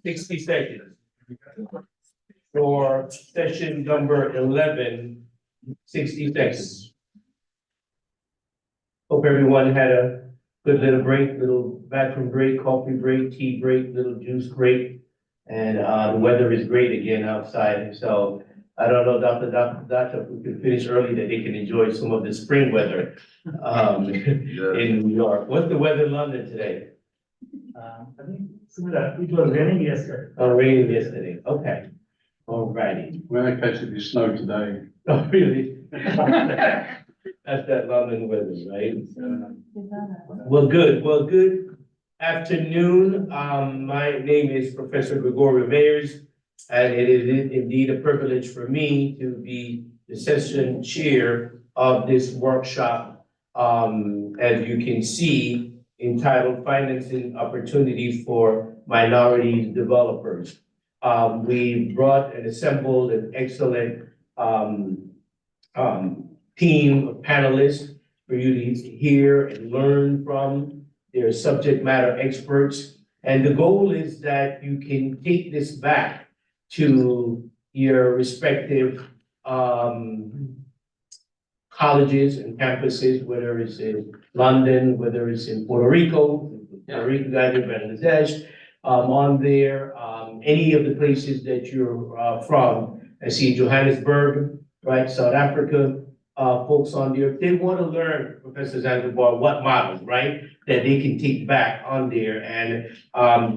60 seconds. For session number 11, 60 seconds. Hope everyone had a good little break, little bathroom break, coffee break, tea break, little juice break. And the weather is great again outside. So I don't know, Doctor, if we can finish early that they can enjoy some of the spring weather in New York. What's the weather in London today? I think similar. It was raining yesterday. Oh, raining yesterday. Okay. All righty. We're catching the snow today. Oh, really? That's that London weather, right? Well, good. Well, good afternoon. My name is Professor Gregorio Mayers, and it is indeed a privilege for me to be the session chair of this workshop. As you can see, entitled Financing Opportunities for Minority Developers. We brought and assembled an excellent team of panelists for you to hear and learn from. They're subject matter experts. And the goal is that you can take this back to your respective colleges and campuses, whether it's in London, whether it's in Puerto Rico, Bangladesh, on there, any of the places that you're from. I see Johannesburg, right, South Africa, folks on there. They want to learn, Professor Zanzibar, what models, right, that they can take back on there. And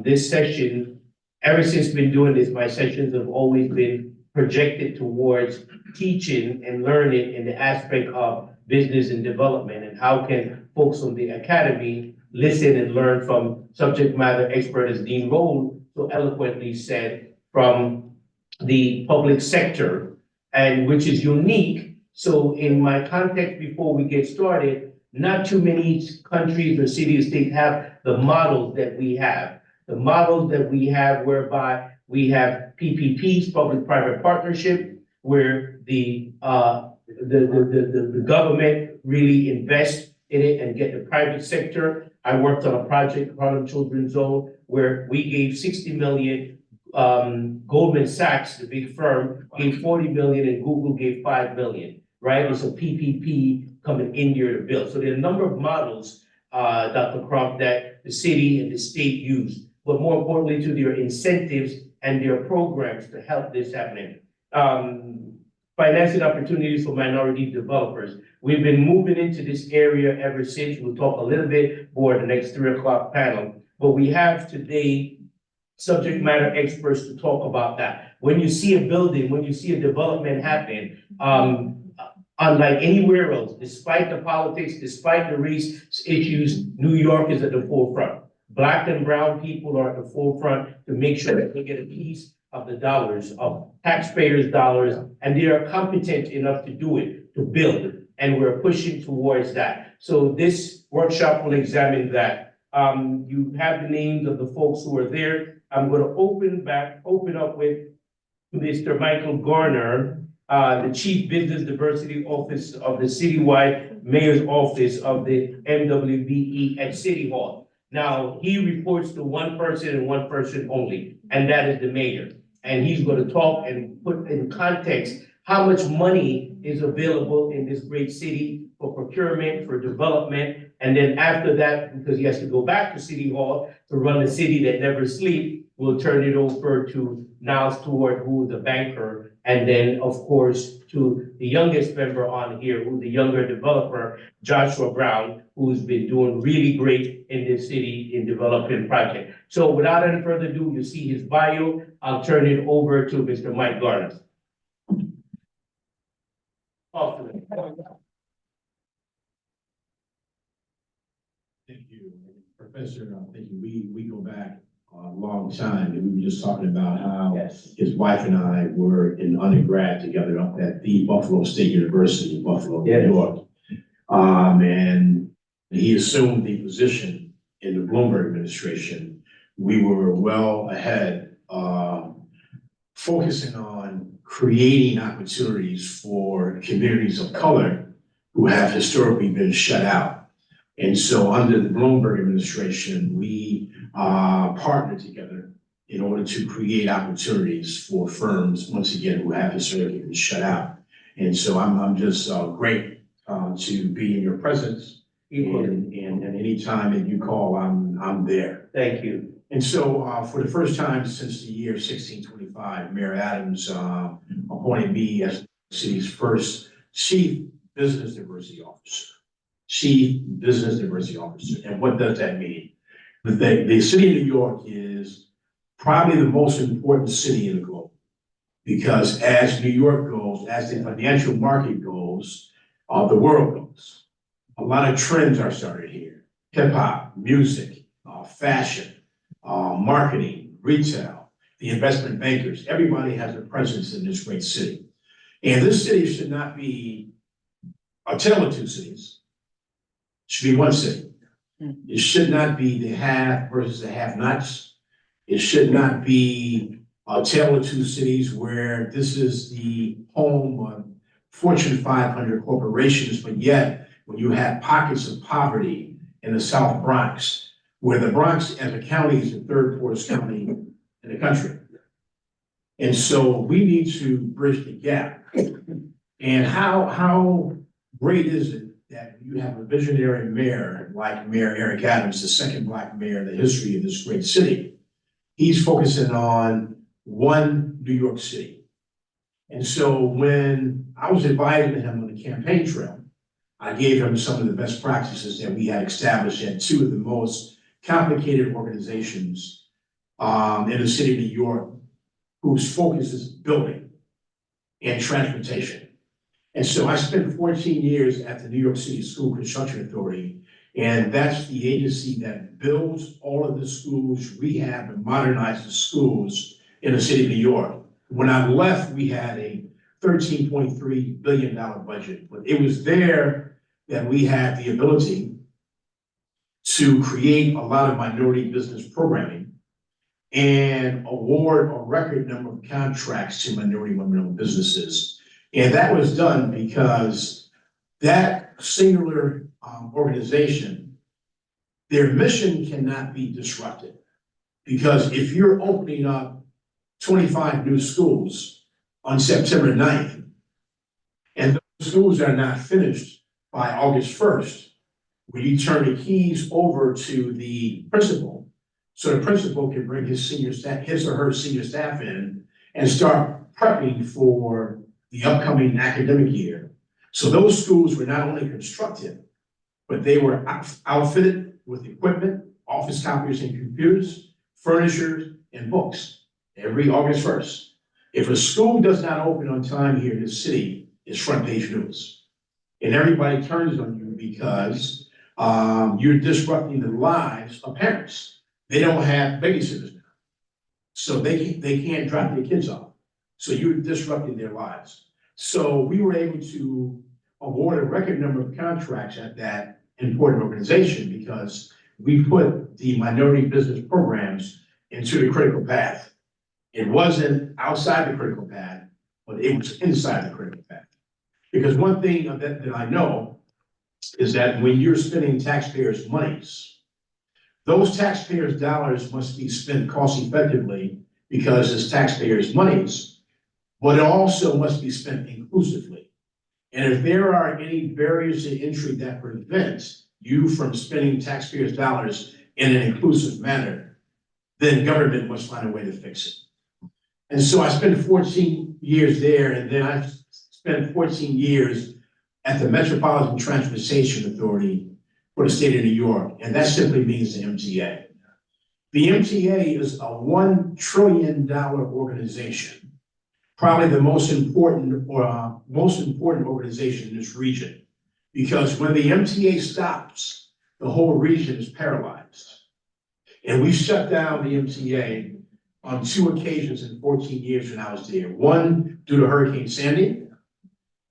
this session, ever since been doing this, my sessions have always been projected towards teaching and learning in the aspect of business and development, and how can folks on the academy listen and learn from subject matter expert, as Dean Roll so eloquently said, from the public sector, and which is unique. So in my context, before we get started, not too many countries or cities, states have the models that we have. The models that we have, whereby we have PPPs, public-private partnership, where the government really invests in it and get the private sector. I worked on a project, Harlem Children's Zone, where we gave 60 million. Goldman Sachs, the big firm, gave 40 million, and Google gave 5 million, right? It's a PPP coming in here to build. So there are a number of models, Dr. Crump, that the city and the state use, but more importantly to their incentives and their programs to help this happening. Financing opportunities for minority developers. We've been moving into this area ever since. We'll talk a little bit more in the next 3 o'clock panel, but we have today subject matter experts to talk about that. When you see a building, when you see a development happen, unlike anywhere else, despite the politics, despite the race issues, New York is at the forefront. Black and brown people are at the forefront to make sure that they get a piece of the dollars, of taxpayers' dollars, and they are competent enough to do it, to build, and we're pushing towards that. So this workshop will examine that. You have the names of the folks who are there. I'm going to open up with Mr. Michael Garner, the Chief Business Diversity Office of the Citywide Mayor's Office of the MWBE at City Hall. Now, he reports to one person and one person only, and that is the mayor. And he's going to talk and put in context how much money is available in this great city for procurement, for development. And then after that, because he has to go back to City Hall to run the city that never sleeps, we'll turn it over to Niles, Stewart, who is a banker. And then, of course, to the youngest member on here, who's the younger developer, Joshua Brown, who's been doing really great in this city in developing projects. So without any further ado, you see his bio. I'll turn it over to Mr. Mike Garner. Thank you, Professor. Thank you. We go back a long time, and we were just talking about how his wife and I were in undergrad together up at the Buffalo State University in Buffalo, New York. And he assumed the position in the Bloomberg administration. We were well ahead, focusing on creating opportunities for communities of color who have historically been shut out. And so under the Bloomberg administration, we partnered together in order to create opportunities for firms, once again, who have historically been shut out. And so I'm just great to be in your presence. And anytime that you call, I'm there. Thank you. And so for the first time since the year 1625, Mayor Adams appointed me as the city's first Chief Business Diversity Officer. Chief Business Diversity Officer. And what does that mean? The city of New York is probably the most important city in the globe. Because as New York goes, as the financial market goes, the world goes. A lot of trends are started here. Hip hop, music, fashion, marketing, retail, the investment bankers. Everybody has a presence in this great city. And this city should not be a tale of two cities. It should be one city. It should not be the have versus the have-nots. It should not be a tale of two cities where this is the home of Fortune 500 corporations, but yet when you have pockets of poverty in the South Bronx, where the Bronx as a county is the third poorest county in the country. And so we need to bridge the gap. And how great is it that you have a visionary mayor like Mayor Eric Adams, the second Black mayor in the history of this great city. He's focusing on one New York City. And so when I was invited to him on the campaign trail, I gave him some of the best practices that we had established at two of the most complicated organizations in the city of New York, whose focus is building and transportation. And so I spent 14 years at the New York City School Construction Authority, and that's the agency that builds all of the schools, rehab and modernize the schools in the city of New York. When I left, we had a $13.3 billion budget, but it was there that we had the ability to create a lot of minority business programming and award a record number of contracts to minority women-owned businesses. And that was done because that singular organization, their mission cannot be disrupted. Because if you're opening up 25 new schools on September 9th, and those schools are not finished by August 1st, when you turn the keys over to the principal, so the principal can bring his or her senior staff in and start prepping for the upcoming academic year. So those schools were not only constructed, but they were outfitted with equipment, office copiers and computers, furniture, and books every August 1st. If a school does not open on time here in this city, it's front page news. And everybody turns on you because you're disrupting the lives of parents. They don't have babysitters now. So they can't drop their kids off. So you're disrupting their lives. So we were able to award a record number of contracts at that important organization because we put the minority business programs into the critical path. It wasn't outside the critical path, but it was inside the critical path. Because one thing that I know is that when you're spending taxpayers' monies, those taxpayers' dollars must be spent cost effectively because it's taxpayers' monies, but it also must be spent inclusively. And if there are any barriers to entry that prevent you from spending taxpayers' dollars in an inclusive manner, then government must find a way to fix it. And so I spent 14 years there, and then I spent 14 years at the Metropolitan Transportation Authority for the state of New York, and that simply means the MTA. The MTA is a $1 trillion organization, probably the most important organization in this region, because when the MTA stops, the whole region is paralyzed. And we shut down the MTA on 2 occasions in 14 years when I was there. One due to Hurricane Sandy,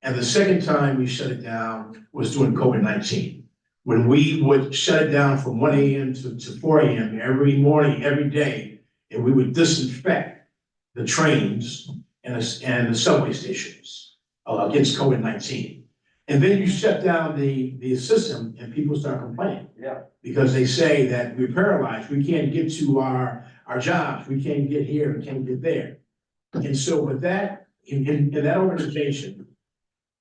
and the second time we shut it down was during COVID-19. When we would shut it down from 1 a.m. to 4 a.m. every morning, every day, and we would disinfect the trains and the subway stations against COVID-19. And then you shut down the system and people start complaining. Yeah. Because they say that we're paralyzed. We can't get to our our jobs, we can't get here, we can't get there. And so with that, in that organization,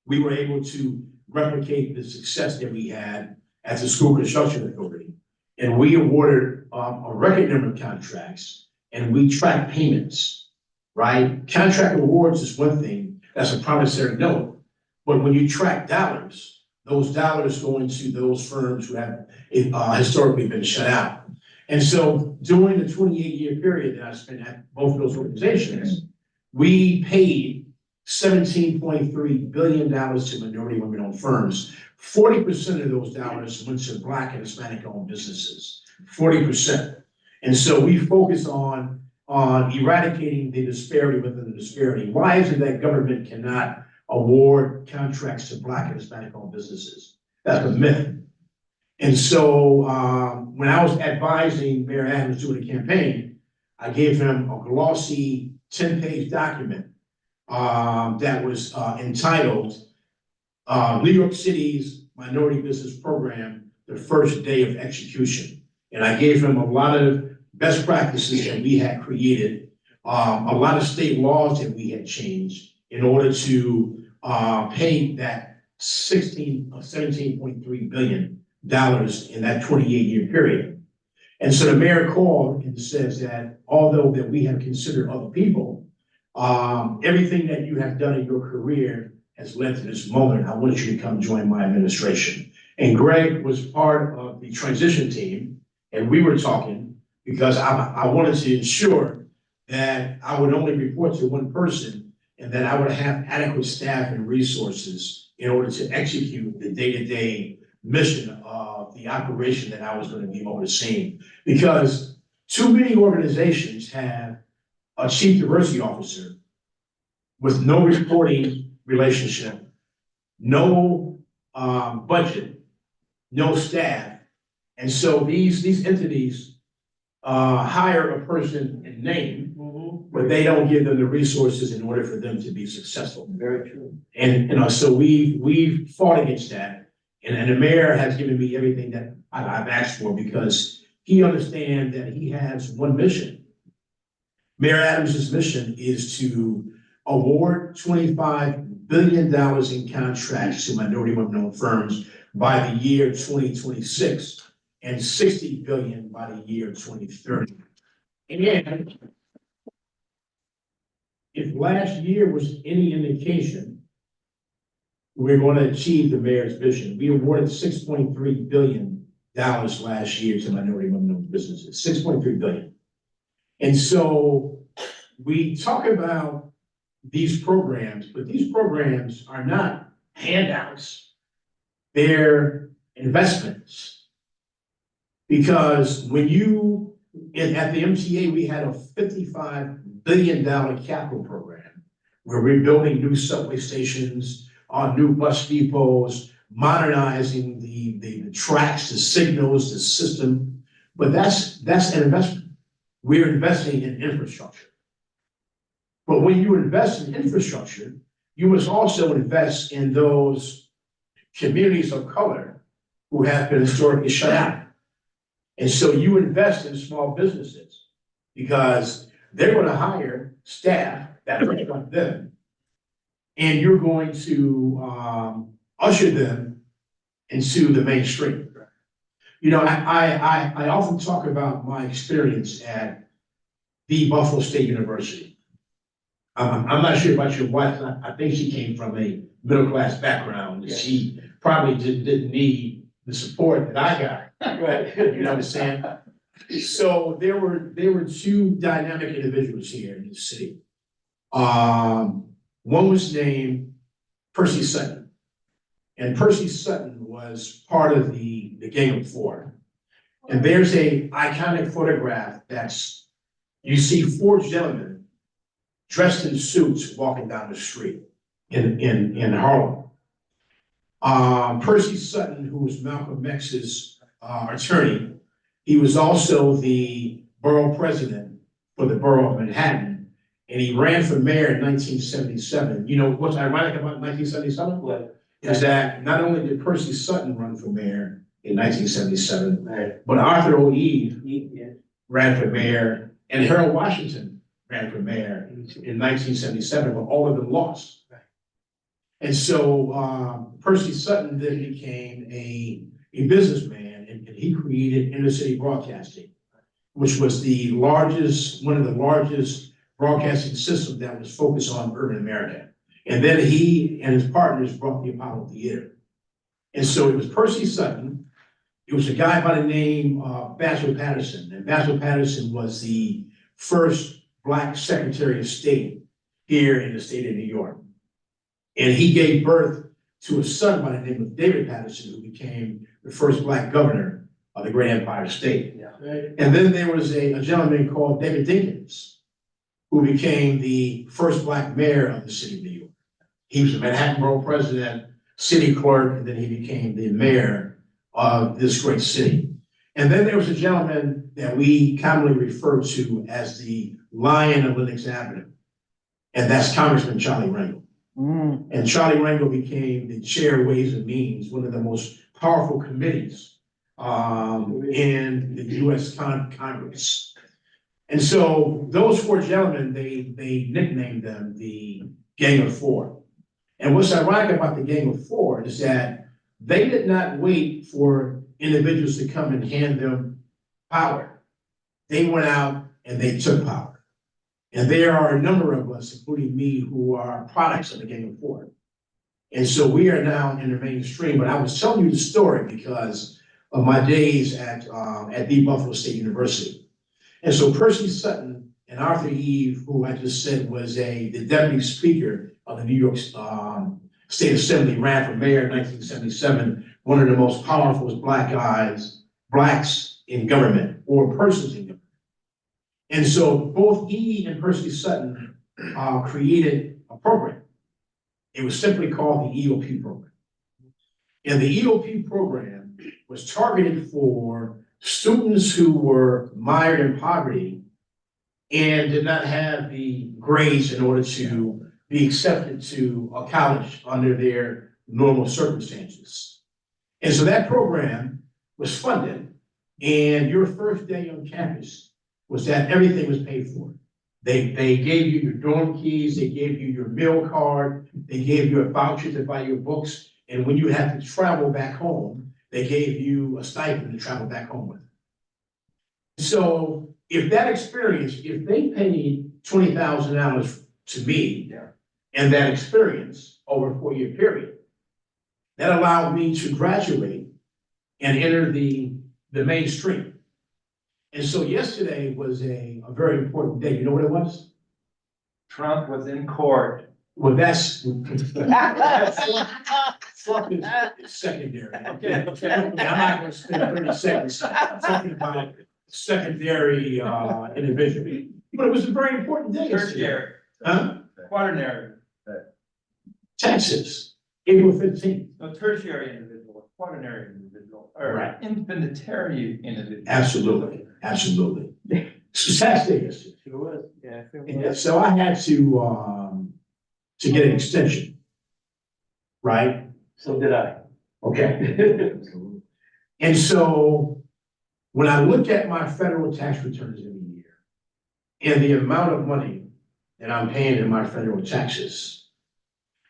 we were able to replicate the success that we had as a school construction authority. And we awarded a record number of contracts, and we tracked payments, right? Contract awards is one thing, that's a promissory note. But when you track dollars, those dollars go into those firms who have historically been shut out. And so during the 28-year period that I spent at both of those organizations, we paid $17.3 billion to minority women-owned firms. 40% of those dollars went to Black and Hispanic-owned businesses, 40%. And so we focus on eradicating the disparity within the disparity. Why is it that government cannot award contracts to Black and Hispanic-owned businesses? That's a myth. And so when I was advising Mayor Adams during the campaign, I gave him a glossy 10-page document that was entitled New York City's Minority Business Program, the First Day of Execution. And I gave him a lot of best practices that we had created, a lot of state laws that we had changed in order to pay that $17.3 billion in that 28-year period. And so the mayor called and says that although that we have considered other people, everything that you have done in your career has led to this moment. I want you to come join my administration. And Greg was part of the transition team, and we were talking because I wanted to ensure that I would only report to one person and that I would have adequate staff and resources in order to execute the day-to-day mission of the operation that I was going to be overseeing. Because too many organizations have a chief diversity officer with no reporting relationship, no budget, no staff. And so these entities hire a person in name, but they don't give them the resources in order for them to be successful. Very true. And so we've fought against that. And the mayor has given me everything that I've asked for because he understands that he has one mission. Mayor Adams's mission is to award $25 billion in contracts to minority women-owned firms by the year 2026 and $60 billion by the year 2030. And if last year was any indication, we're going to achieve the mayor's vision. We awarded $6.3 billion last year to minority women-owned businesses, $6.3 billion. And so we talk about these programs, but these programs are not handouts. They're investments. Because when at the MTA, we had a $55 billion capital program where we're building new subway stations, new bus depots, modernizing the tracks, the signals, the system. But that's an investment. We're investing in infrastructure. But when you invest in infrastructure, you must also invest in those communities of color who have been historically shut out. And so you invest in small businesses because they're going to hire staff that look like them. And you're going to usher them into the mainstream. You know, I often talk about my experience at the Buffalo State University. I'm not sure about your wife. I think she came from a middle-class background. Yes. She probably didn't need the support that I got. Right. You know what I'm saying? So there were two dynamic individuals here in the city. One was named Percy Sutton. And Percy Sutton was part of the Gang of Four. And there's a iconic photograph you see four gentlemen dressed in suits walking down the street in Harlem. Percy Sutton, who was Malcolm X's attorney, he was also the borough president for the borough of Manhattan, and he ran for mayor in 1977. You know, what's ironic about 1977? What? Is that not only did Percy Sutton run for mayor in 1977, right, but Arthur O'Neill ran for mayor and Harold Washington ran for mayor in 1977, but all of them lost. And so Percy Sutton then became a businessman, and he created inner city broadcasting, which was one of the largest broadcasting systems that was focused on urban America. And then he and his partners brought the Apollo Theater. And so it was Percy Sutton. It was a guy by the name of Basil Patterson. And Basil Patterson was the first Black Secretary of State here in the state of New York. And he gave birth to a son by the name of David Patterson, who became the first Black governor of the Great Empire State. Yeah. And then there was a gentleman called David Dinkins, who became the first Black mayor of the city of New York. He was the Manhattan Borough president, city clerk, and then he became the mayor of this great city. And then there was a gentleman that we commonly refer to as the Lion of Lenox Avenue, and that's Congressman Charlie Rangel. And Charlie Rangel became the chair of Ways and Means, one of the most powerful committees in the U.S. Congress. And so those four gentlemen, they nicknamed them the Gang of Four. And what's ironic about the Gang of Four is that they did not wait for individuals to come and hand them power. They went out and they took power. And there are a number of us, including me, who are products of the Gang of Four. And so we are now in the mainstream, but I was telling you the story because of my days at the Buffalo State University. And so Percy Sutton and Arthur Eve, who I just said was the deputy speaker of the New York State Assembly, ran for mayor in 1977, one of the most powerful blacks in government or persons in government. And so both he and Percy Sutton created a program. It was simply called the EOP program. And the EOP program was targeted for students who were mired in poverty and did not have the grades in order to be accepted to a college under their normal circumstances. And so that program was funded, and your first day on campus was that everything was paid for. They gave you your dorm keys, they gave you your meal card, they gave you a voucher to buy your books, and when you had to travel back home, they gave you a stipend to travel back home with. So if that experience, if they paid $20,000 to me and that experience over a 4-year period, that allowed me to graduate and enter the mainstream. And so yesterday was a very important day. You know what it was? Trump was in court. Well, that's Trump is secondary. Okay. I'm not gonna spend 30 seconds talking about secondary individual. But it was a very important day yesterday. Tertiary. Huh? Quaternary. Texas, April 15th. No, tertiary individual, quaternary individual, or Right. infinitary individual. Absolutely, absolutely. So tax day yesterday. It was, yeah. And so I had to get an extension, right? So did I. Okay. And so when I look at my federal tax returns every year and the amount of money that I'm paying in my federal taxes,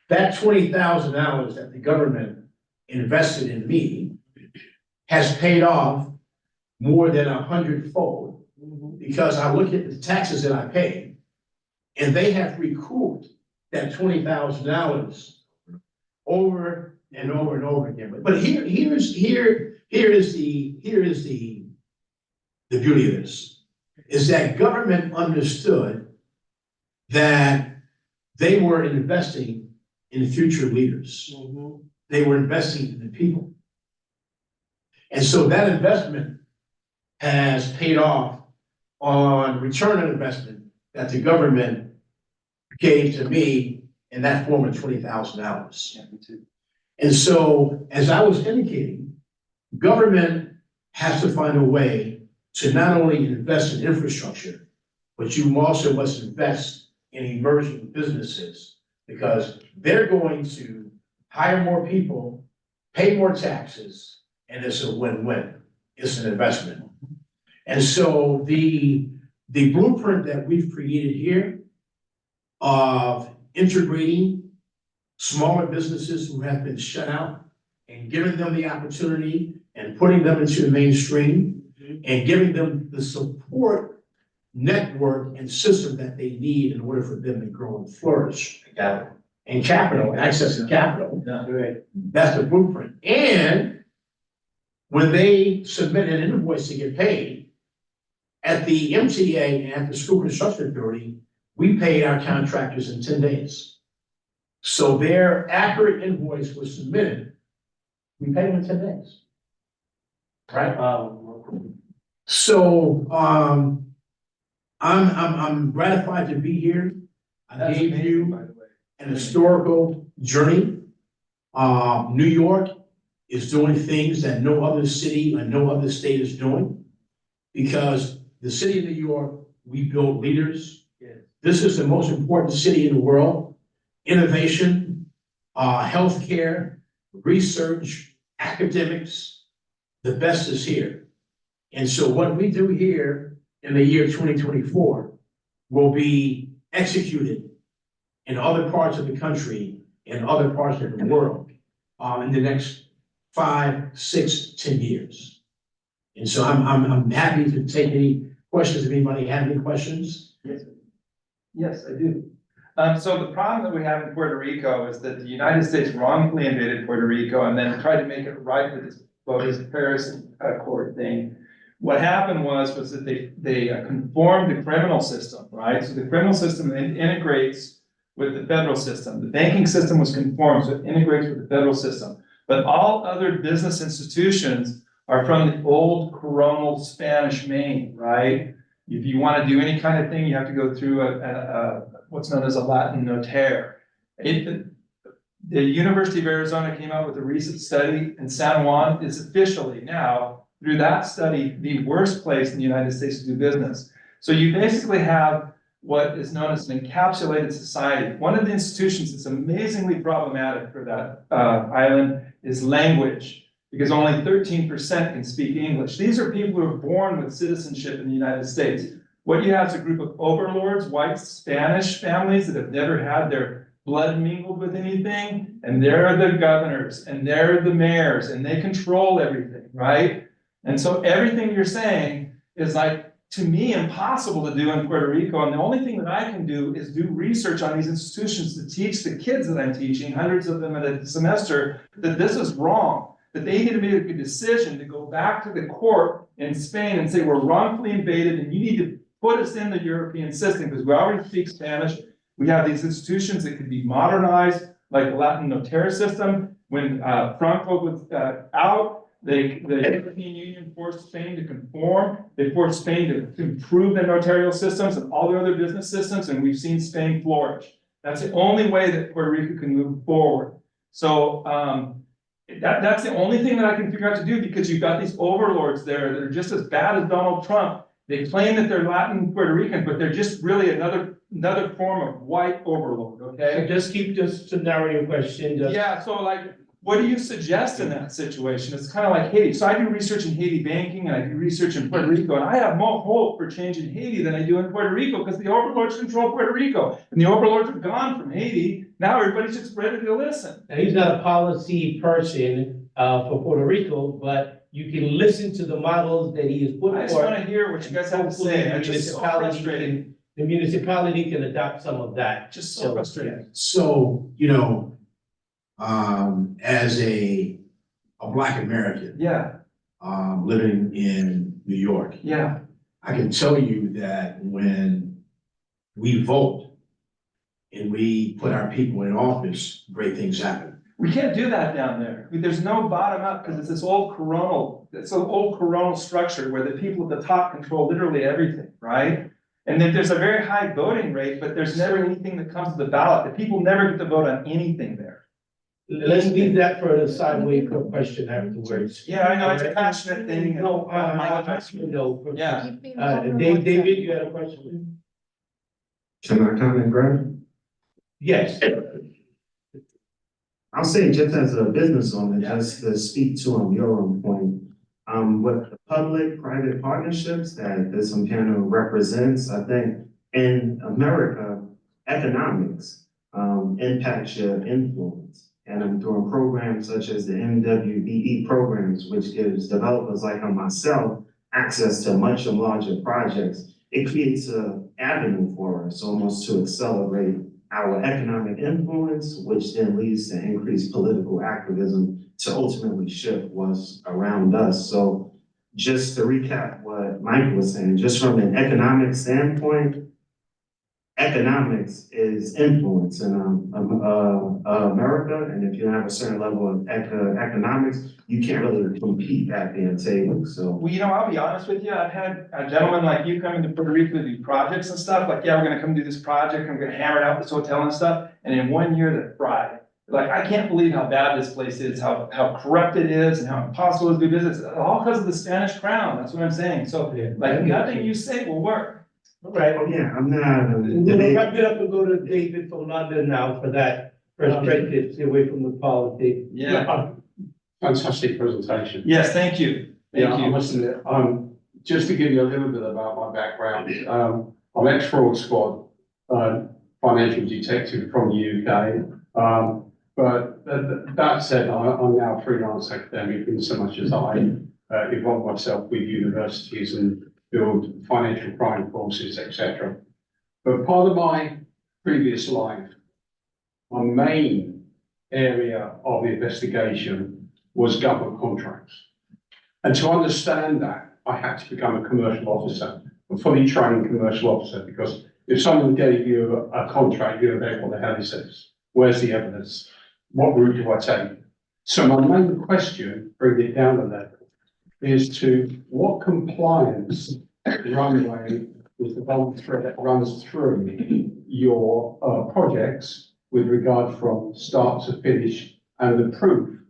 that $20,000 that the government invested in me has paid off more than 100-fold, because I look at the taxes that I pay and they have recouped that $20,000 over and over and over again. But here is the beauty of this, is that government understood that they were investing in future leaders. They were investing in the people. And so that investment has paid off on return on investment that the government gave to me in that form of $20,000. Yeah, me too. And so, as I was indicating, government has to find a way to not only invest in infrastructure, but you also must invest in emerging businesses, because they're going to hire more people, pay more taxes, and it's a win-win. It's an investment. And so the the blueprint that we've created here of integrating smaller businesses who have been shut out and giving them the opportunity and putting them into the mainstream and giving them the support network and system that they need in order for them to grow and flourish. And capital, access to capital. Right. That's the blueprint. And when they submit an invoice to get paid, at the MTA and at the School Construction Authority, we paid our contractors in 10 days. So their accurate invoice was submitted, we paid them in 10 days. Right? So, I'm gratified to be here. I That's gave amazing, you by the way. an historical journey. New York is doing things that no other city and no other state is doing. Because the city of New York, we build leaders. This is the most important city in the world. Innovation, healthcare, research, academics, the best is here. And so what we do here in the year 2024 will be executed in other parts of the country and other parts of the world in the next 5, 6, 10 years. And so I'm happy to take any questions. If anybody have any questions? Yes, I do. So the problem that we have in Puerto Rico is that the United States wrongfully invaded Puerto Rico and then tried to make it right with this bogus Paris Accord thing. What happened was that they conformed the criminal system, right? So the criminal system integrates with the federal system. The banking system was conformed, so it integrates with the federal system. But all other business institutions are from the old coronal Spanish main, right? If you want to do any kind of thing, you have to go through what's known as a Latin notaire. The University of Arizona came out with a recent study, and San Juan is officially now, through that study, the worst place in the United States to do business. So you basically have what is known as an encapsulated society. One of the institutions that's amazingly problematic for that island is language, because only 13% can speak English. These are people who are born with citizenship in the United States. What you have is a group of overlords, white Spanish families that have never had their blood mingled with anything, and they're the governors, and they're the mayors, and they control everything, right? And so everything you're saying is, like, to me, impossible to do in Puerto Rico, and the only thing that I can do is do research on these institutions to teach the kids that I'm teaching, hundreds of them at a semester, that this is wrong, that they need to make a decision to go back to the court in Spain and say, we're wrongfully invaded, and you need to put us in the European system, because we already speak Spanish. We have these institutions that could be modernized, like the Latin notaire system. When Franco was out, the European Union forced Spain to conform. They forced Spain to improve their notarial systems and all their other business systems, and we've seen Spain flourish. That's the only way that Puerto Rico can move forward. So that's the only thing that I can figure out to do, because you've got these overlords there that are just as bad as Donald Trump. They claim that they're Latin Puerto Rican, but they're just really another form of white overlord, okay? So just to narrow your question. Yeah, so like, what do you suggest in that situation? It's kind of like Haiti. So I do research in Haiti banking, and I do research in Puerto Rico, and I have more hope for change in Haiti than I do in Puerto Rico, because the overlords control Puerto Rico, and the overlords are gone from Haiti. Now everybody's just ready to listen. Now, he's not a policy person for Puerto Rico, but you can listen to the models that he has put I just forth. want to hear what you guys have to say. I'm just so frustrated. The municipality can adopt some of that. Just so frustrating. So, as a Black American, Yeah, living in New York, yeah. I can tell you that when we vote and we put our people in office, great things happen. We can't do that down there. I mean, there's no bottom up, because it's this old coronal structure where the people at the top control literally everything, right? And then there's a very high voting rate, but there's never anything that comes to the ballot. The people never get to vote on anything there. Let's leave that for the sideways question afterwards. Yeah, I know, it's a passionate thing. No, no. Yeah. David, you had a question? Can I comment, Garner? Yes. I'll say, just as a business owner, Yeah. just to speak to your own point. With the public-private partnerships that this panel represents, I think in America, economics impacts your influence. And I'm doing programs such as the MWBE programs, which gives developers like myself access to much larger projects. It creates an avenue for us almost to accelerate our economic influence, which then leads to increased political activism to ultimately shift what's around us. So just to recap what Mike was saying, just from an economic standpoint, economics is influence in America, and if you don't have a certain level of economics, you can't really compete at the table, so. Well, you know, I'll be honest with you, I've had a gentleman like you come into Puerto Rico to do projects and stuff, like, yeah, we're gonna come do this project, I'm gonna hammer it out this hotel and stuff, and in 1 year they're fried. Like, I can't believe how bad this place is, how corrupt it is, and how impossible it is to do business, all because of the Spanish crown, that's what I'm saying, so, like, nothing you say will work. Right. Oh, yeah, I'm not. We'll wrap it up and go to David from London now for that perspective, stay away from the politics. Yeah, Fantastic presentation. yes, thank you, Yeah, thank I you. must admit, just to give you a little bit about my background, I'm ex-fraud squad, financial detective from the UK. But that said, I'm now a freelance academic in so much as I involve myself with universities and build financial crime courses, etc. But part of my previous life, my main area of investigation was government contracts. And to understand that, I had to become a commercial officer, a fully trained commercial officer, because if someone gave you a contract, you're like, what the hell is this? Where's the evidence? What route do I take? So my main question, bring it down a level, is to what compliance runway is the one thread that runs through your projects with regard from start to finish, and the proof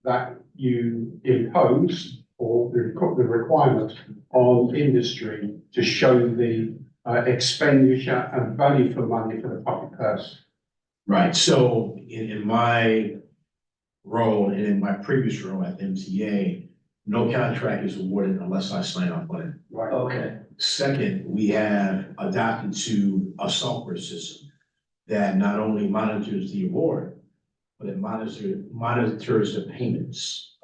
that you impose or the requirement on industry to show the expenditure and value for money for the public purse. Right, so in my role and in my previous role at MTA, no contract is awarded unless I sign off on it. Right. Okay, Second, we have adopted to a software system that not only monitors the award, but it monitors the payments.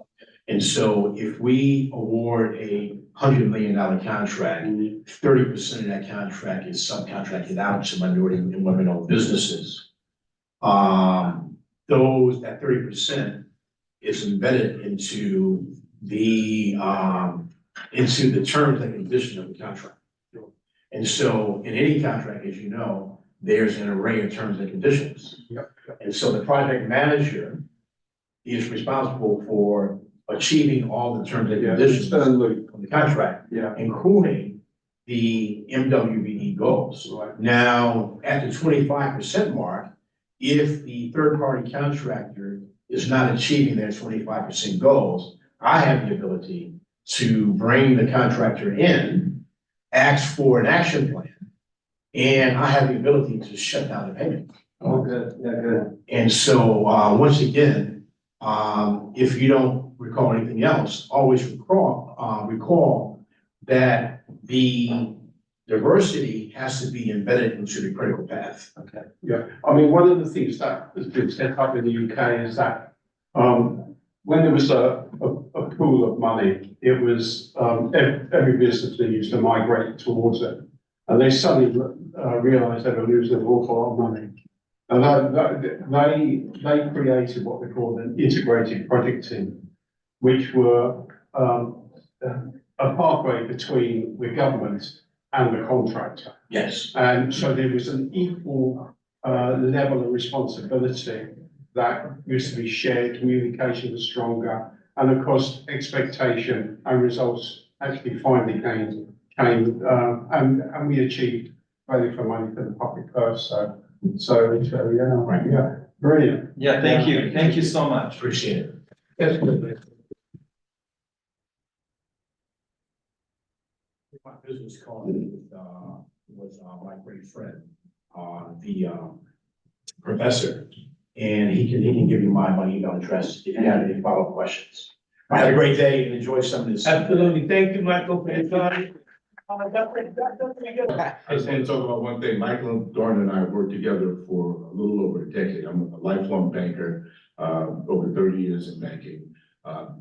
And so if we award a $100 million contract, 30% of that contract is subcontracted out to minority and women-owned businesses. That 30% is embedded into the terms and conditions of the contract. And so in any contract, as you know, there's an array of terms and conditions. Yep. And so the project manager is responsible for achieving all the terms and conditions of the contract, including the MWBE goals. Right. Now, at the 25% mark, if the third-party contractor is not achieving their 25% goals, I have the ability to bring the contractor in, ask for an action plan, and I have the ability to shut down the payment. oh, good, yeah, good. And so, once again, if you don't recall anything else, always recall that the diversity has to be embedded into the critical path. Okay, yeah. I mean, one of the things that has been set up in the UK is that when there was a pool of money, it was every business that used to migrate towards it. And they suddenly realized they were losing an awful lot of money. And they created what they called an integrated project team, which were a pathway between the government and the contractor. Yes. And so there was an equal level of responsibility that used to be shared, communication was stronger, and of course, expectation and results actually finally came, and we achieved value for money for the public purse. So yeah, brilliant. Yeah, thank you so much. Appreciate it. That's good. My business card was my great friend, the professor, and he can give you my email address if you have any follow-up questions. Have a great day and enjoy some of this. Absolutely. Thank you, Michael, for your time. I just want to talk about one thing. Michael, Garner and I have worked together for a little over a decade. I'm a lifelong banker, over 30 years in banking.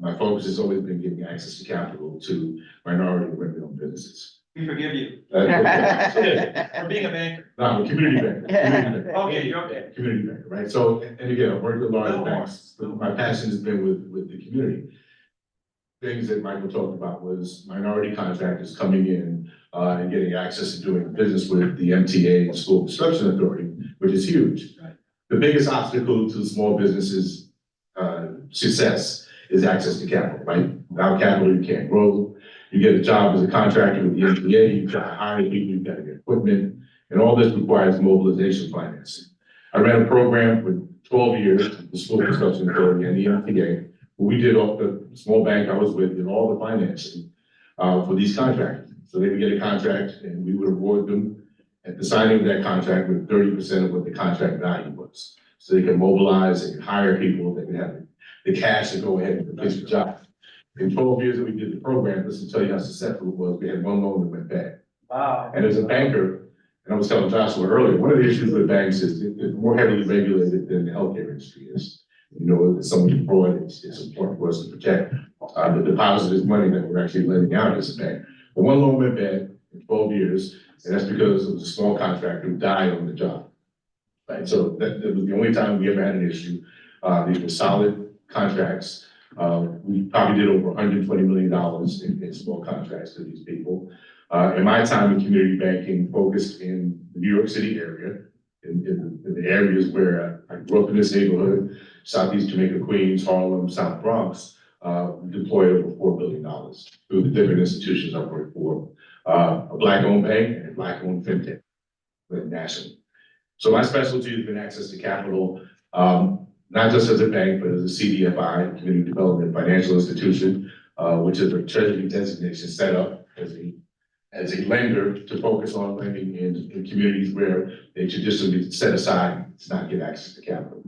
My focus has always been giving access to capital to minority and women-owned businesses. We forgive you That's for being a banker. No, I'm a community banker. Community banker. Okay, you're okay. Community banker, right? So, and again, I've worked with large banks, but my passion has been with the community. Things that Michael talked about was minority contractors coming in and getting access to doing business with the MTA and School Construction Authority, which is huge. Right. The biggest obstacle to small businesses' success is access to capital, right? Without capital, you can't grow. You get a job as a contractor with the MTA, you've got to hire people, you've got to get equipment, and all this requires mobilization financing. I ran a program for 12 years with the School Construction Authority and the MTA. We did all the small bank I was with, did all the financing for these contractors. So they would get a contract and we would award them at the signing of that contract with 30% of what the contract value was. So they could mobilize, they could hire people, they could have the cash to go ahead and complete the job. In 12 years that we did the program, this will tell you how successful it was. We had one loan that went bad. Wow. And as a banker, and I was telling Joshua earlier, one of the issues with banks is it's more heavily regulated than the healthcare industry is. You know, if someone's fraud, it's important for us to protect the depositors' money that we're actually lending out as a bank. But one loan went bad in 12 years, and that's because it was a small contractor who died on the job. Right, so that was the only time we ever had an issue. These were solid contracts. We probably did over $120 million in small contracts to these people. In my time in community banking, focused in the New York City area, in the areas where I grew up in this neighborhood, Southeast Jamaica, Queens, Harlem, South Bronx, we deployed over $4 billion through the different institutions I worked for, a Black-owned bank and a Black-owned fintech, but nationally. So my specialty has been access to capital, not just as a bank, but as a CDFI, Community Development Financial Institution, which is a treasury designation set up as a lender to focus on lending in communities where they traditionally set aside to not get access to capital.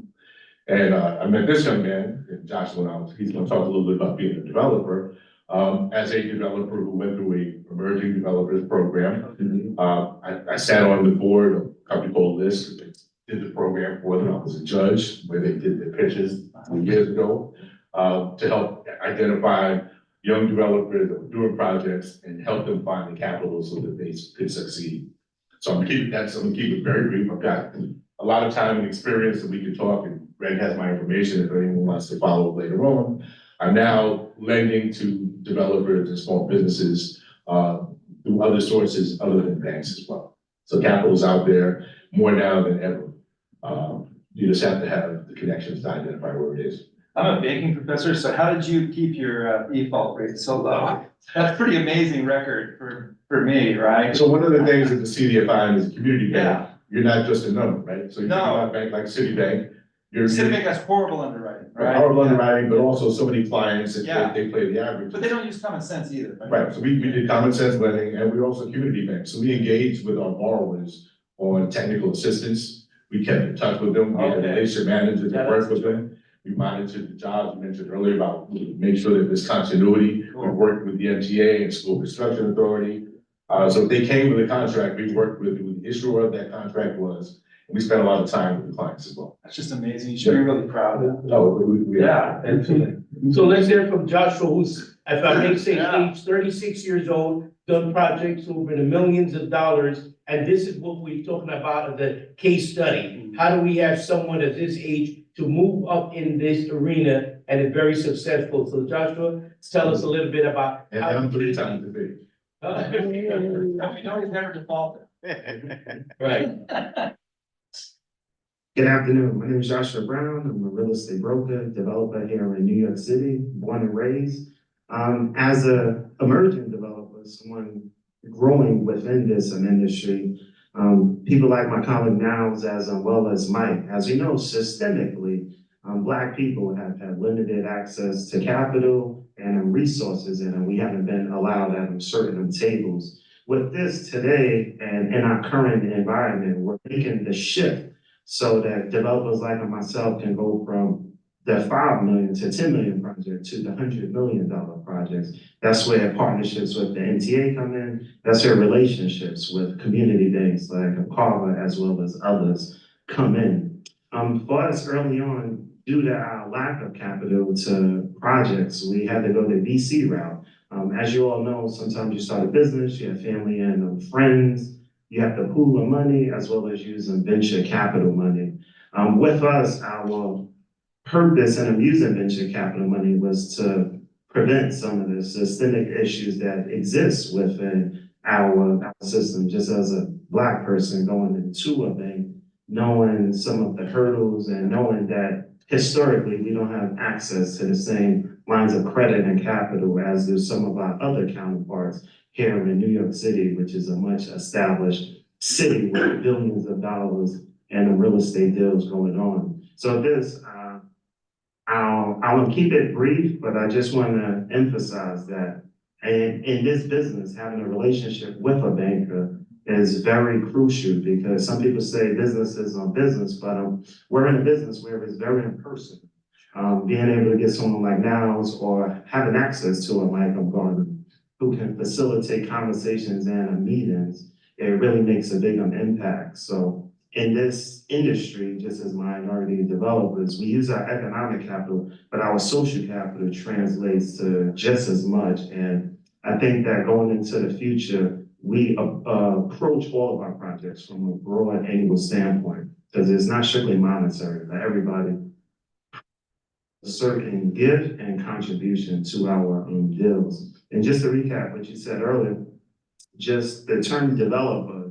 And I met this young man, Joshua, he's going to talk a little bit about being a developer. As a developer who went through a emerging developers program, I sat on the board of a company called List, that did the program for them. I was a judge where they did their pitches years ago to help identify young developers that were doing projects and help them find the capital so that they could succeed. So I'm gonna keep it very brief. I've got a lot of time and experience that we can talk, and Greg has my information if anyone wants to follow up later on. I'm now lending to developers and small businesses through other sources other than banks as well. So capital is out there more now than ever. You just have to have the connections to identify where it is. I'm a banking professor, so how did you keep your default rate so low? That's pretty amazing record for me, right? So one of the things that the CDFI is a community bank, Yeah. you're not just a number, right? So you think about a bank like Citibank, you're Citibank has horrible underwriting, right? horrible underwriting, but also so many clients that Yeah. they play the average. But they don't use common sense either. Right, so we did common sense lending, and we're also a community bank, so we engaged with our borrowers on technical assistance. We kept in touch with them, we had Okay. relationship managers that Yeah, worked that's with them. We monitored the jobs, you mentioned earlier about make sure that there's continuity. We Cool. worked with the MTA and School Construction Authority. So if they came with a contract, we worked with who the issuer of that contract was, and we spent a lot of time with the clients as well. That's just amazing. You should be really proud of that. No, we. Yeah. Excellent. So let's hear from Joshua, who's, if I may say, Yeah. age 36 years old, done projects over the millions of dollars. And this is what we're talking about, the case study. How do we have someone at this age to move up in this arena and is very successful? So Joshua, tell us a little bit about. And how I'm 3 you- times the big. And we know he's never defaulted. Right. Good afternoon. My name is Joshua Brown. I'm a real estate broker, developer here in New York City, born and raised. As a emerging developer, someone growing within this industry, people like my colleague Niles, as well as Mike, as you know, systemically, Black people have had limited access to capital and resources, and we haven't been allowed at certain tables. With this today and in our current environment, we're making the shift so that developers like myself can go from the 5 million to 10 million project to the $100 million projects. That's where partnerships with the NTA come in. That's where relationships with community banks like Carver as well as others come in. For us early on, due to our lack of capital to projects, we had to go the VC route. As you all know, sometimes you start a business, you have family and friends, you have to pool the money as well as using venture capital money. With us, our purpose in using venture capital money was to prevent some of the systemic issues that exist within our system. Just as a Black person going into a bank, knowing some of the hurdles and knowing that historically we don't have access to the same lines of credit and capital as do some of our other counterparts here in New York City, which is a much established city with billions of dollars and real estate deals going on. So this, I'll keep it brief, but I just want to emphasize that in this business, having a relationship with a banker is very crucial, because some people say business is on business, but we're in a business where it's very impersonal. Being able to get someone like Niles or having access to a Michael Garner who can facilitate conversations and meetings, it really makes a big impact. So in this industry, just as minority developers, we use our economic capital, but our social capital translates to just as much. And I think that going into the future, we approach all of our projects from a broad angle standpoint, because it's not strictly monetary, but everybody a certain gift and contribution to our deals. And just to recap what you said earlier, just the term developer,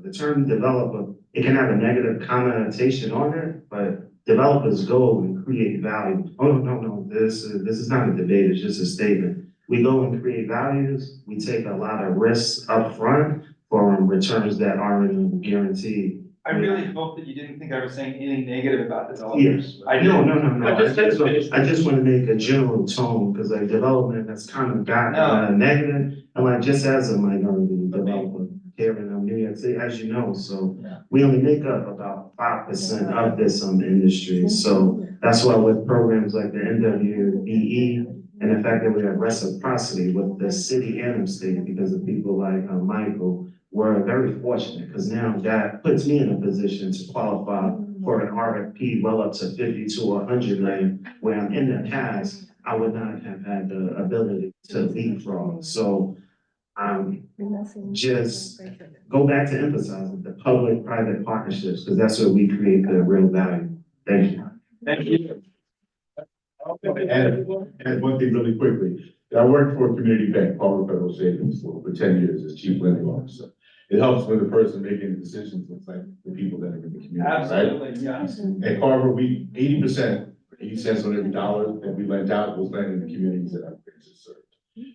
it can have a negative connotation on it, but developers go and create value. Oh, no, this is not a debate, it's just a statement. We go and create values, we take a lot of risks up front for returns that aren't guaranteed. I really hope that you didn't think I was saying anything negative about developers. Yes. I No. Just I just want to make a general tone, because like development has kind of gotten negative, and like just as a minority developer here in New York City, as you know, so we only make up about 5% of this industry. So that's why with programs like the MWBE and the fact that we have reciprocity with the city and the state, because of people like Michael, we're very fortunate, because now that puts me in a position to qualify for an RFP well up to 50 to 100 million, where in the past, I would not have had the ability to leapfrog. So just go back to emphasizing the public-private partnerships, because that's where we create the real value. Thank you. Thank you. And one thing really quickly, I worked for a community bank, Carver Federal Savings, for 10 years as chief lending officer. It helps when the person making the decisions looks like the people that are in the community, right? Absolutely, yes. At Carver, 80%, 80 cents on every dollar that we lent out was lent in the communities that our banks have served.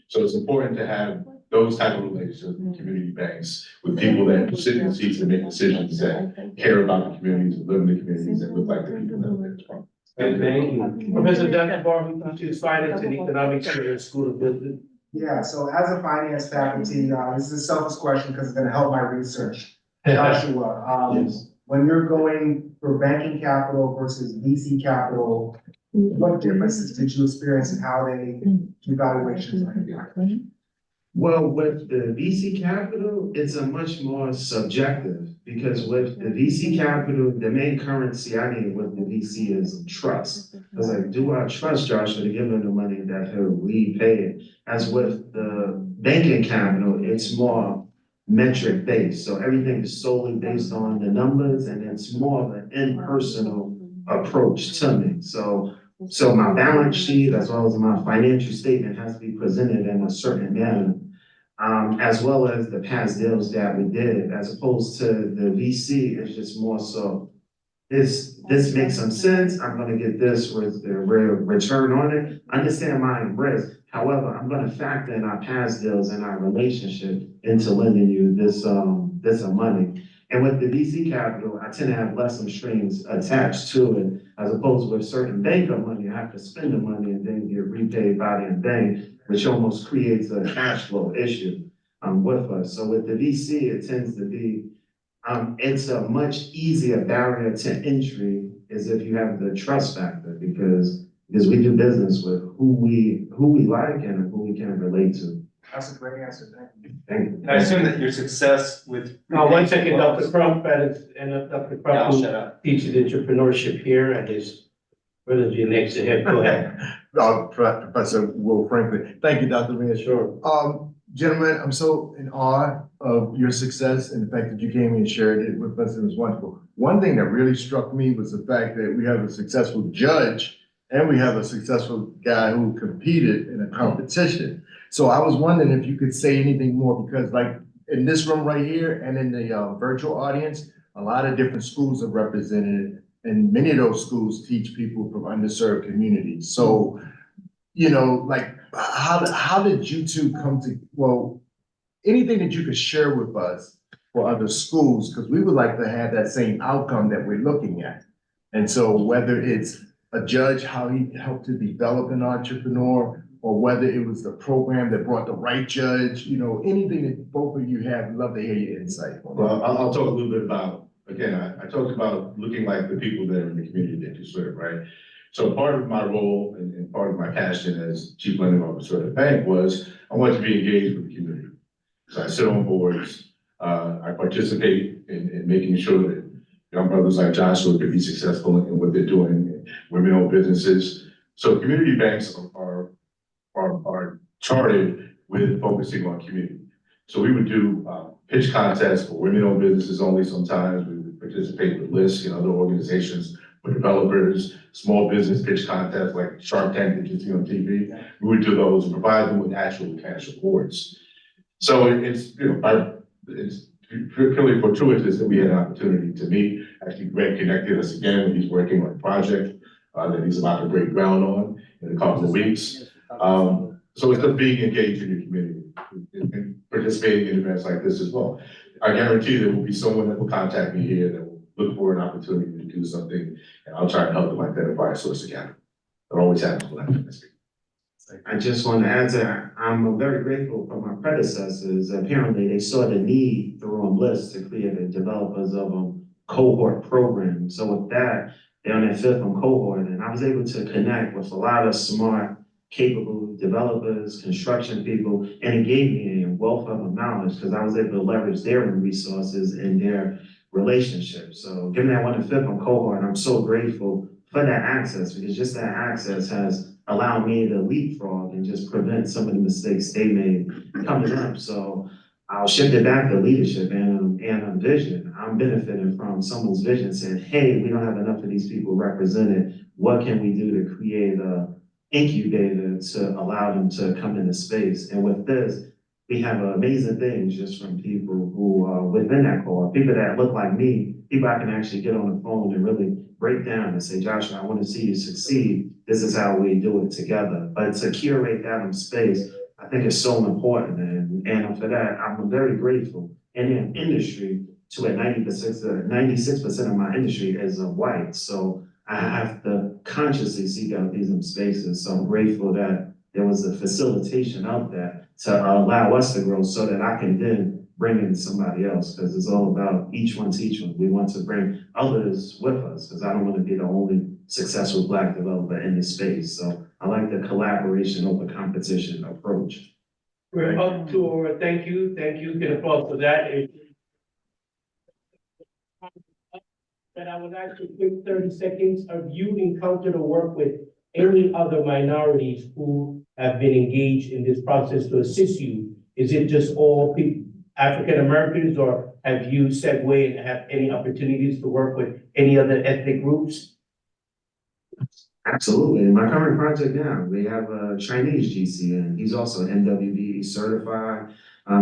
So it's important to have those type of relationships with community banks, with people that sit in the seats and make decisions that care about the communities, and live in the communities, and look like the people that are there as well. Thank you. Professor Dr. Barber, to Finance and Economics here at School of Business. Yeah, so as a finance faculty, this is a selfish question because it's gonna help my research. Joshua, Yes. when you're going for banking capital versus VC capital, what differences did you experience and how they evaluations are? Well, with the VC capital, it's a much more subjective, because with the VC capital, the main currency I need with the VC is trust. Because like, do I trust Joshua to give him the money that he'll repay it? As with the banking capital, it's more metric based. So everything is solely based on the numbers, and it's more of an impersonal approach to me. So my balance sheet as well as my financial statement has to be presented in a certain manner, as well as the past deals that we did, as opposed to the VC. It's just more so, this makes some sense. I'm gonna get this with the return on it. Understand my risk. However, I'm gonna factor in our past deals and our relationship into lending you this money. And with the VC capital, I tend to have less strings attached to it, as opposed with certain banker money, I have to spend the money and then get repaid by the bank, which almost creates a cash flow issue with us. So with the VC, it tends to be, it's a much easier barrier to entry is if you have the trust factor, because because we do business with who we like and who we can relate to. That's a great answer, thank you. Thank you. And I assume that your success with. Now, 1 second, Dr. Crump, and Dr. Yeah, I'll Crump, shut who up. teaches entrepreneurship here, and his relative next to him, go ahead. Professor Will Franklin. Thank you, Dr. Mayor. Sure. Gentlemen, I'm so in awe of your success and the fact that you came and shared it with us. It was wonderful. One thing that really struck me was the fact that we have a successful judge and we have a successful guy who competed in a competition. So I was wondering if you could say anything more, because like in this room right here and in the virtual audience, a lot of different schools are represented, and many of those schools teach people from underserved communities. So, you know, like how did you two come to, well, anything that you could share with us for other schools, because we would like to have that same outcome that we're looking at. And so whether it's a judge, how he helped to develop an entrepreneur, or whether it was the program that brought the right judge, you know, anything that both of you have, I'd love to hear your insight on that. Well, I'll talk a little bit about, again, I talked about looking like the people that are in the community that you serve, right? So part of my role and part of my passion as chief lending officer at the bank was I wanted to be engaged with the community. So I sit on boards, I participate in making sure that young brothers like Joshua could be successful in what they're doing, women-owned businesses. So community banks are charted with focusing on community. So we would do pitch contests for women-owned businesses only sometimes. We would participate with lists and other organizations for developers, small business pitch contests like Shark Tank that you see on TV. We would do those and provide them with actual cash awards. So it's, you know, it's purely fortuitous that we had an opportunity to meet. Actually, Greg connected us again when he's working on a project that he's about to break ground on in a couple of weeks. So it's just being engaged in your community and participating in events like this as well. I guarantee there will be someone that will contact me here that will look for an opportunity to do something, and I'll try to help them identify a source of capital. It always happens when I speak. I just want to add to that, I'm very grateful for my predecessors. Apparently, they saw the need through lists to create a developers of a cohort program. So with that, they're on that fifth cohort, and I was able to connect with a lot of smart, capable developers, construction people, and it gave me a wealth of knowledge because I was able to leverage their resources and their relationships. So given that one to fifth cohort, I'm so grateful for that access, because just that access has allowed me to leapfrog and just prevent some of the mistakes they made coming up. So I'll shift it back to leadership and vision. I'm benefiting from someone's vision saying, hey, we don't have enough of these people represented. What can we do to create an incubator to allow them to come into space? And with this, we have amazing things just from people who are within that cohort, people that look like me, people I can actually get on the phone and really break down and say, Joshua, I want to see you succeed. This is how we do it together. But to curate that space, I think is so important. And for that, I'm very grateful. And in industry, to at 96% of my industry is white. So I have to consciously seek out these spaces. So I'm grateful that there was a facilitation of that to allow us to grow so that I can then bring in somebody else, because it's all about each one teach one. We want to bring others with us, because I don't want to be the only successful Black developer in this space. So I like the collaboration over competition approach. We're up to, thank you, get applause for that. And I would ask you a quick 30 seconds, have you encountered or worked with any other minorities who have been engaged in this process to assist you? Is it just all people, African Americans, or have you segued and have any opportunities to work with any other ethnic groups? Absolutely. In my current project now, we have a Chinese GC, and he's also MWBE certified.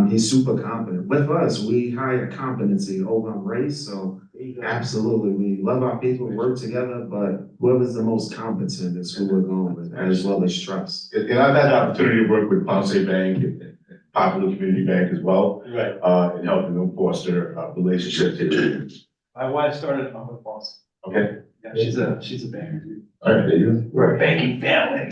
He's super competent. With us, we hire competency over race. So absolutely, we love our people, work together, but whoever's the most competent is who we're going with, as well as trust. And I've had the opportunity to work with Ponce Bank and Popular Community Bank as well, Right. in helping them foster relationships here. My wife started on with Boston. Okay. Yeah, she's a banker too. All right, there you go. We're a banking family.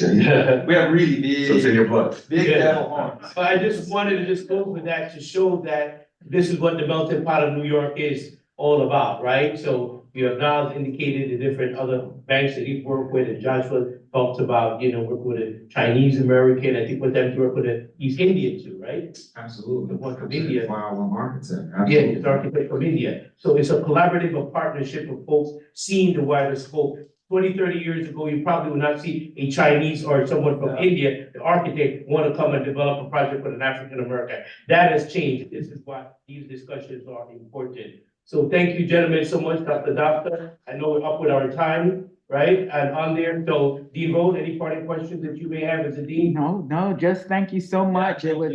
We have really So it's in big, your blood. big Yeah. devil horns. But I just wanted to just go with that to show that this is what the melting pot of New York is all about, right? So You have Niles indicated the different other banks that he's worked with, and Joshua talked about, working with a Chinese American, I think with them to work with an East Indian too, right? Absolutely. The one from India. Fly all markets in. Yeah, it's architect from India. So it's a collaborative, a partnership of folks seeing the wider scope. 20, 30 years ago, you probably would not see a Chinese or someone from India, the architect, want to come and develop a project with an African American. That has changed. This is why these discussions are important. So thank you, gentlemen, so much, Dr. Doctor. I know we're up with our time, right? And on there, so Dean Road, any parting questions that you may have as a dean? No, just thank you so much. It was.